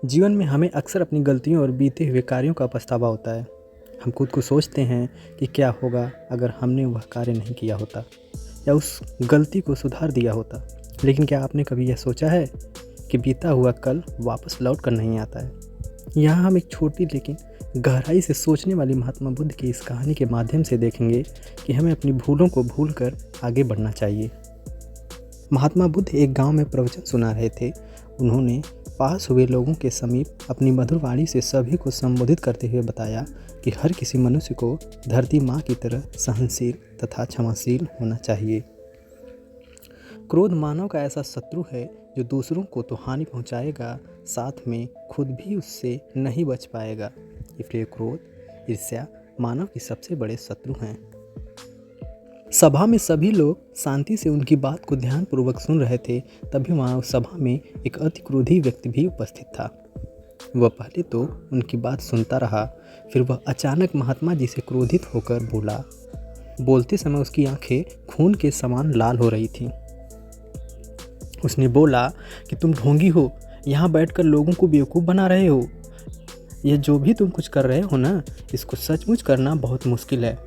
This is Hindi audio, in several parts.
जीवन में हमें अक्सर अपनी गलतियों और बीते हुए कार्यों का पछतावा होता है। हम खुद को सोचते हैं कि क्या होगा अगर हमने वह कार्य नहीं किया होता या उस गलती को सुधार दिया होता। लेकिन क्या आपने कभी यह सोचा है कि बीता हुआ कल वापस लौट कर नहीं आता है। यहाँ हम एक छोटी लेकिन गहराई से सोचने वाली महात्मा बुद्ध की इस कहानी के माध्यम से देखेंगे कि हमें अपनी भूलों को भूलकर आगे बढ़ना चाहिए। महात्मा बुद्ध एक गांव में प्रवचन सुना रहे थे। उन्होंने पास हुए लोगों के समीप अपनी मधुर वाणी से सभी को संबोधित करते हुए बताया कि हर किसी मनुष्य को धरती माँ की तरह सहनशील तथा क्षमाशील होना चाहिए। क्रोध मानव का ऐसा शत्रु है जो दूसरों को तो हानि पहुँचाएगा, साथ में खुद भी उससे नहीं बच पाएगा। इसलिए क्रोध, ईर्ष्या मानव की सबसे बड़े शत्रु हैं। सभा में सभी लोग शांति से उनकी बात को ध्यानपूर्वक सुन रहे थे। तभी वहाँ उस सभा में एक अति क्रोधी व्यक्ति भी उपस्थित था। वह पहले तो उनकी बात सुनता रहा, फिर वह अचानक महात्मा जी से क्रोधित होकर बोला। बोलते समय उसकी आंखें खून के समान लाल हो रही थीं। उसने बोला कि तुम ढोंगी हो, यहाँ बैठकर लोगों को बेवकूफ़ बना रहे हो। यह जो भी तुम कुछ कर रहे हो ना, इसको सचमुच करना बहुत मुश्किल है,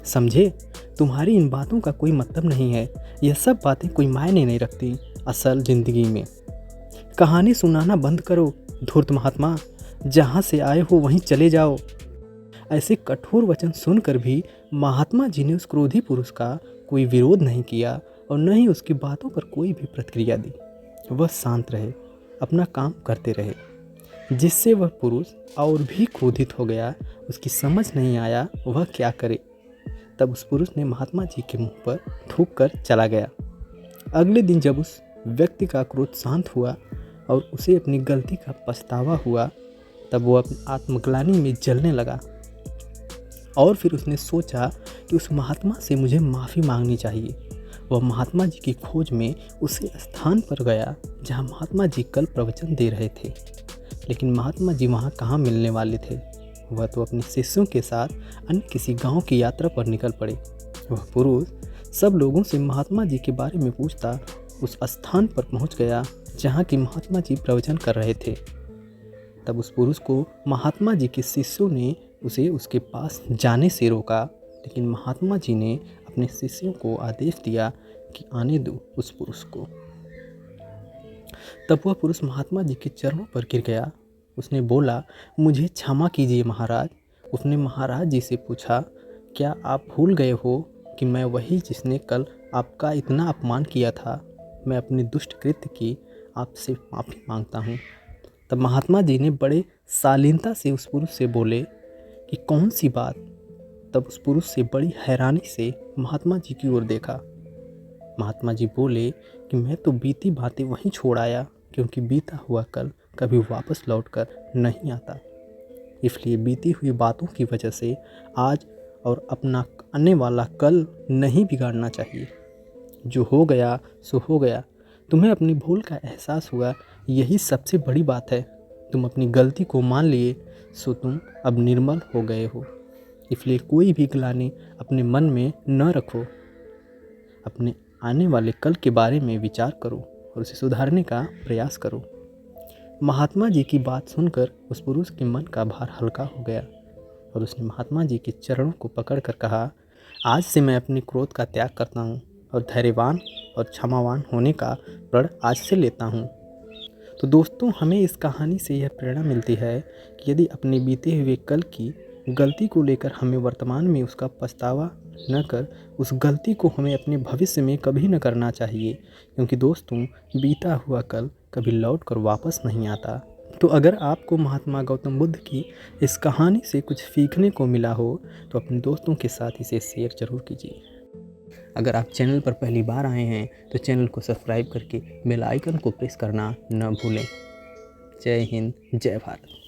समझे। तुम्हारी इन बातों का कोई मतलब नहीं है। यह सब बातें कोई मायने नहीं रखती असल ज़िंदगी में। कहानी सुनाना बंद करो धूर्त महात्मा, जहाँ से आए हो वहीं चले जाओ। ऐसे कठोर वचन सुनकर भी महात्मा जी ने उस क्रोधी पुरुष का कोई विरोध नहीं किया और न ही उसकी बातों पर कोई भी प्रतिक्रिया दी। वह शांत रहे, अपना काम करते रहे, जिससे वह पुरुष और भी क्रोधित हो गया। उसकी समझ नहीं आया वह क्या करे। तब उस पुरुष ने महात्मा जी के मुंह पर थूक कर चला गया। अगले दिन जब उस व्यक्ति का क्रोध शांत हुआ और उसे अपनी गलती का पछतावा हुआ, तब वो अपनी आत्मग्लानि में जलने लगा। और फिर उसने सोचा कि उस महात्मा से मुझे माफ़ी मांगनी चाहिए। वह महात्मा जी की खोज में उसी स्थान पर गया जहाँ महात्मा जी कल प्रवचन दे रहे थे। लेकिन महात्मा जी वहाँ कहाँ मिलने वाले थे। वह तो अपने शिष्यों के साथ अन्य किसी गांव की यात्रा पर निकल पड़े। वह पुरुष सब लोगों से महात्मा जी के बारे में पूछता उस स्थान पर पहुंच गया जहां की महात्मा जी प्रवचन कर रहे थे। तब उस पुरुष को महात्मा जी के शिष्यों ने उसे उसके पास जाने से रोका, लेकिन महात्मा जी ने अपने शिष्यों को आदेश दिया कि आने दो उस पुरुष को। तब वह पुरुष महात्मा जी के चरणों पर गिर गया। उसने बोला, मुझे क्षमा कीजिए महाराज। उसने महाराज जी से पूछा, क्या आप भूल गए हो कि मैं वही जिसने कल आपका इतना अपमान किया था। मैं अपनी दुष्ट कृत्य की आपसे माफ़ी मांगता हूँ। तब महात्मा जी ने बड़े शालीनता से उस पुरुष से बोले कि कौन सी बात। तब उस पुरुष से बड़ी हैरानी से महात्मा जी की ओर देखा। महात्मा जी बोले कि मैं तो बीती बातें वहीं छोड़ आया, क्योंकि बीता हुआ कल कभी वापस लौटकर नहीं आता। इसलिए बीती हुई बातों की वजह से आज और अपना आने वाला कल नहीं बिगाड़ना चाहिए। जो हो गया सो हो गया। तुम्हें अपनी भूल का एहसास हुआ, यही सबसे बड़ी बात है। तुम अपनी गलती को मान लिए, सो तुम अब निर्मल हो गए हो। इसलिए कोई भी ग्लानि अपने मन में न रखो। अपने आने वाले कल के बारे में विचार करो और उसे सुधारने का प्रयास करो। महात्मा जी की बात सुनकर उस पुरुष के मन का भार हल्का हो गया और उसने महात्मा जी के चरणों को पकड़कर कहा, आज से मैं अपने क्रोध का त्याग करता हूँ और धैर्यवान और क्षमावान होने का प्रण आज से लेता हूँ। तो दोस्तों, हमें इस कहानी से यह प्रेरणा मिलती है कि यदि अपने बीते हुए कल की गलती को लेकर हमें वर्तमान में उसका पछतावा न कर उस गलती को हमें अपने भविष्य में कभी न करना चाहिए, क्योंकि दोस्तों बीता हुआ कल कभी लौट कर वापस नहीं आता। तो अगर आपको महात्मा गौतम बुद्ध की इस कहानी से कुछ सीखने को मिला हो तो अपने दोस्तों के साथ इसे शेयर जरूर कीजिए। अगर आप चैनल पर पहली बार आए हैं तो चैनल को सब्सक्राइब करके बेल आइकन को प्रेस करना न भूलें। जय हिंद, जय भारत।